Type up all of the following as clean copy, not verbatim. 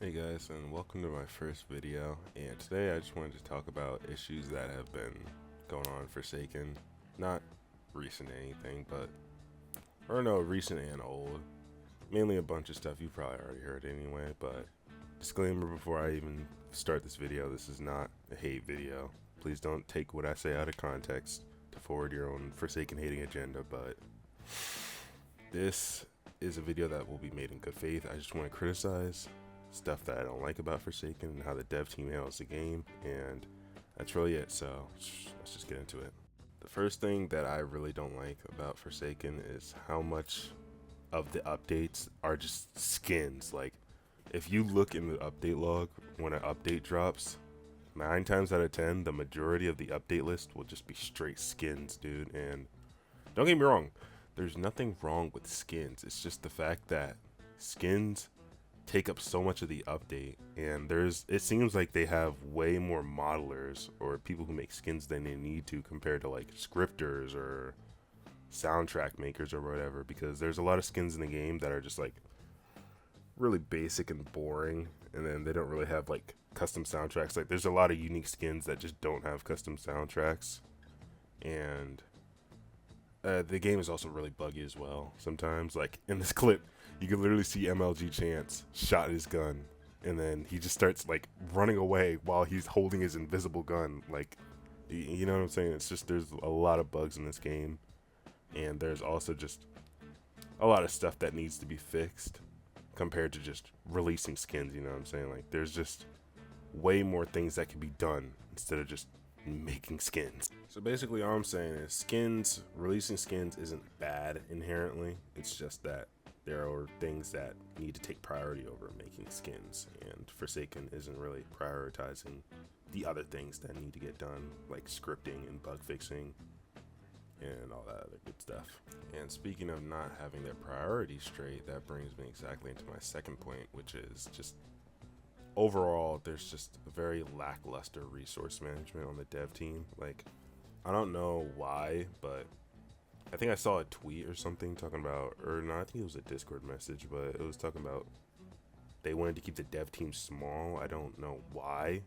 Hey guys, and welcome to my first video. And today I just wanted to talk about issues that have been going on in Forsaken. Not recent anything, but or no, recent and old. Mainly a bunch of stuff you probably already heard anyway. But disclaimer before I even start this video: this is not a hate video. Please don't take what I say out of context to forward your own Forsaken hating agenda. But this is a video that will be made in good faith. I just want to criticize stuff that I don't like about Forsaken and how the dev team handles the game, and that's really it. So let's just get into it. The first thing that I really don't like about Forsaken is how much of the updates are just skins. Like, if you look in the update log when an update drops, 9 times out of 10 the majority of the update list will just be straight skins, dude. And don't get me wrong, there's nothing wrong with skins. It's just the fact that skins take up so much of the update, and it seems like they have way more modelers or people who make skins than they need to compared to like scripters or soundtrack makers or whatever, because there's a lot of skins in the game that are just like really basic and boring, and then they don't really have like custom soundtracks. Like, there's a lot of unique skins that just don't have custom soundtracks, and the game is also really buggy as well sometimes. Like, in this clip, you can literally see MLG Chance shot his gun, and then he just starts like running away while he's holding his invisible gun. Like, you know what I'm saying? It's just, there's a lot of bugs in this game, and there's also just a lot of stuff that needs to be fixed compared to just releasing skins. You know what I'm saying? Like, there's just way more things that can be done instead of just making skins. So basically all I'm saying is releasing skins isn't bad inherently. It's just that there are things that need to take priority over making skins, and Forsaken isn't really prioritizing the other things that need to get done, like scripting and bug fixing and all that other good stuff. And speaking of not having their priorities straight, that brings me exactly into my second point, which is just overall there's just a very lackluster resource management on the dev team. Like, I don't know why, but I think I saw a tweet or something talking about, or no, I think it was a Discord message, but it was talking about they wanted to keep the dev team small. I don't know why.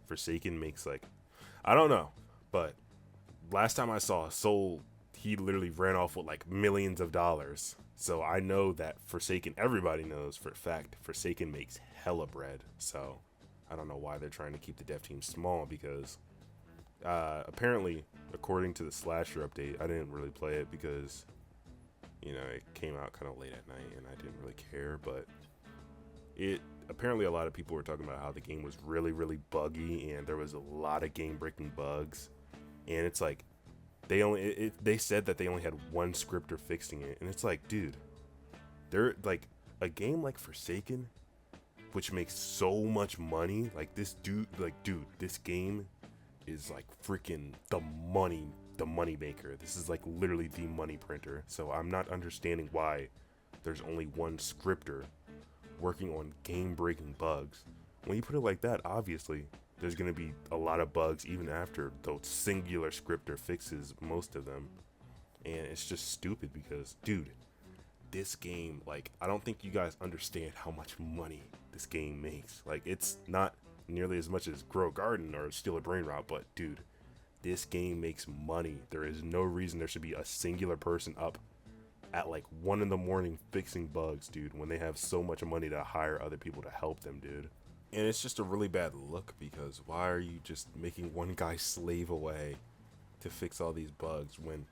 Forsaken makes like, I don't know, but last time I saw Soul, he literally ran off with like millions of dollars. So I know that Forsaken, everybody knows for a fact, Forsaken makes hella bread. So I don't know why they're trying to keep the dev team small, because apparently, according to the Slasher update, I didn't really play it because, you know, it came out kind of late at night and I didn't really care, but apparently a lot of people were talking about how the game was really, really buggy and there was a lot of game-breaking bugs. And it's like, they said that they only had one scripter fixing it, and it's like, dude, they're like, a game like Forsaken, which makes so much money, like this dude, this game is like freaking the money maker. This is like literally the money printer. So I'm not understanding why there's only one scripter working on game-breaking bugs. When you put it like that, obviously there's going to be a lot of bugs even after the singular scripter fixes most of them. And it's just stupid because, dude, this game, like, I don't think you guys understand how much money this game makes. Like, it's not nearly as much as Grow a Garden or Steal a Brain Rot, but dude, this game makes money. There is no reason there should be a singular person up at like 1 in the morning fixing bugs, dude, when they have so much money to hire other people to help them, dude. And it's just a really bad look, because why are you just making one guy slave away to fix all these bugs when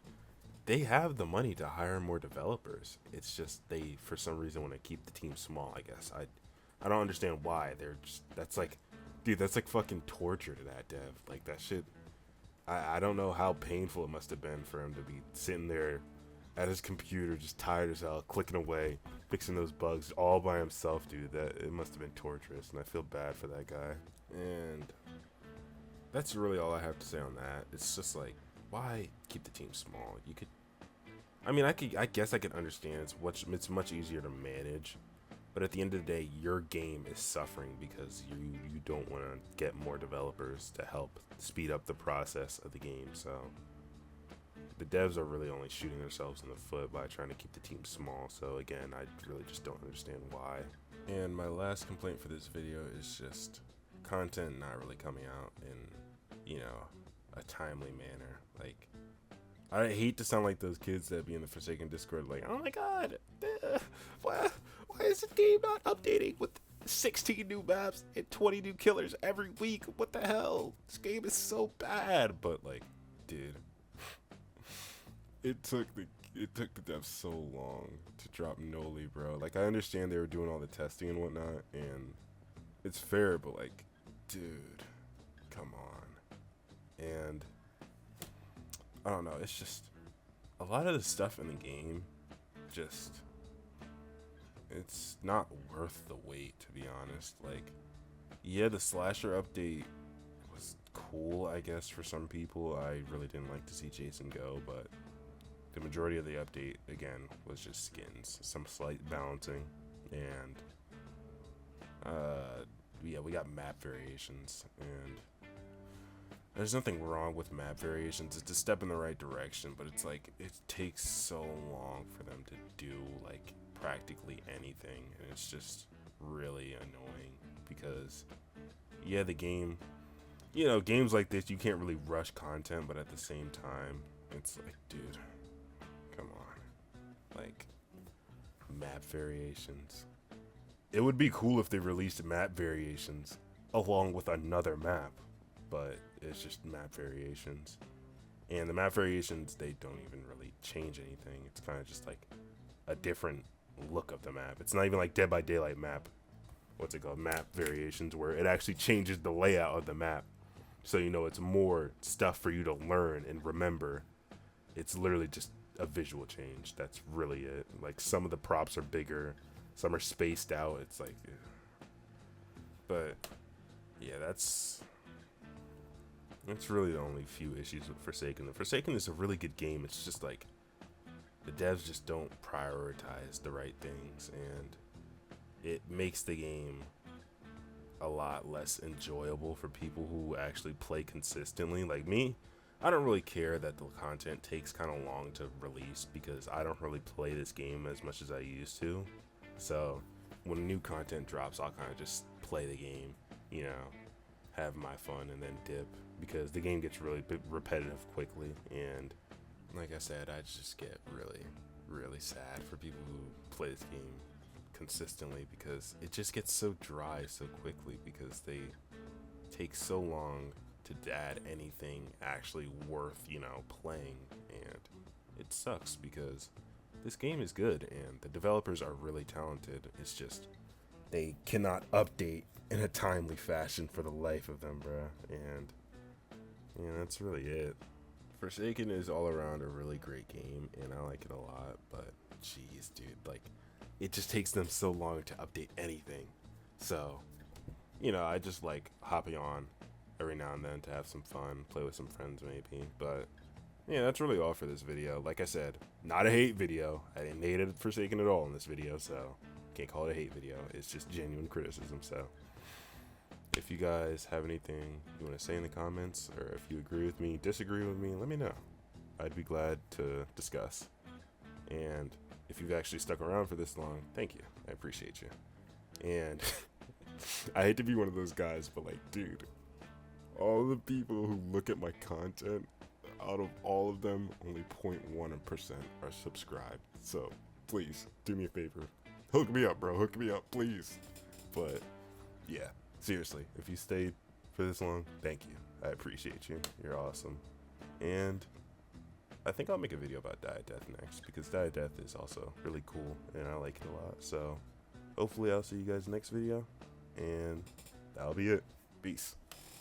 they have the money to hire more developers? It's just they, for some reason, want to keep the team small, I guess. I don't understand why. They're just, that's like, dude, that's like fucking torture to that dev. Like, that shit, I don't know how painful it must have been for him to be sitting there at his computer, just tired as hell, clicking away, fixing those bugs all by himself, dude. That, it must have been torturous, and I feel bad for that guy. And that's really all I have to say on that. It's just like, why keep the team small? You could, I mean, I guess I could understand it's much easier to manage, but at the end of the day, your game is suffering because you don't want to get more developers to help speed up the process of the game. So the devs are really only shooting themselves in the foot by trying to keep the team small. So again, I really just don't understand why. And my last complaint for this video is just content not really coming out in, a timely manner. Like, I hate to sound like those kids that be in the Forsaken Discord like, oh my god, why is the game not updating with 16 new maps and 20 new killers every week? What the hell? This game is so bad. But like, dude, it took the devs so long to drop Noli, bro. Like, I understand they were doing all the testing and whatnot, and it's fair, but like, dude, come on. And I don't know, it's just a lot of the stuff in the game just, it's not worth the wait, to be honest. Like, yeah, the slasher update was cool, I guess, for some people. I really didn't like to see Jason go, but the majority of the update, again, was just skins, some slight balancing, and yeah, we got map variations, and there's nothing wrong with map variations. It's a step in the right direction, but it's like, it takes so long for them to do like practically anything, and it's just really annoying because, yeah, the game, games like this, you can't really rush content, but at the same time, it's like, dude, come on. Like, map variations. It would be cool if they released map variations along with another map, but it's just map variations. And the map variations, they don't even really change anything. It's kind of just like a different look of the map. It's not even like Dead by Daylight map, what's it called, map variations, where it actually changes the layout of the map. So, it's more stuff for you to learn and remember. It's literally just a visual change. That's really it. Like, some of the props are bigger, some are spaced out. It's like, but yeah, that's really the only few issues with Forsaken. The Forsaken is a really good game. It's just like the devs just don't prioritize the right things, and it makes the game a lot less enjoyable for people who actually play consistently. Like me, I don't really care that the content takes kind of long to release because I don't really play this game as much as I used to. So when new content drops, I'll kind of just play the game, have my fun and then dip, because the game gets really repetitive quickly. And like I said, I just get really, really sad for people who play this game consistently, because it just gets so dry so quickly because they take so long to add anything actually worth, playing. And it sucks because this game is good and the developers are really talented. It's just they cannot update in a timely fashion for the life of them, bruh. And that's really it. Forsaken is all around a really great game, and I like it a lot, but jeez, dude, like, it just takes them so long to update anything. So, I just like hopping on every now and then to have some fun, play with some friends maybe. But yeah, that's really all for this video. Like I said, not a hate video. I didn't hate it Forsaken at all in this video, so can't call it a hate video. It's just genuine criticism. So if you guys have anything you want to say in the comments, or if you agree with me, disagree with me, let me know. I'd be glad to discuss. And if you've actually stuck around for this long, thank you. I appreciate you. And I hate to be one of those guys, but like, dude, all the people who look at my content, out of all of them, only 0.1% are subscribed. So please do me a favor. Hook me up, bro. Hook me up, please. But yeah, seriously, if you stayed for this long, thank you. I appreciate you. You're awesome. And I think I'll make a video about Die Death next, because Die Death is also really cool and I like it a lot. So hopefully I'll see you guys next video, and that'll be it. Peace.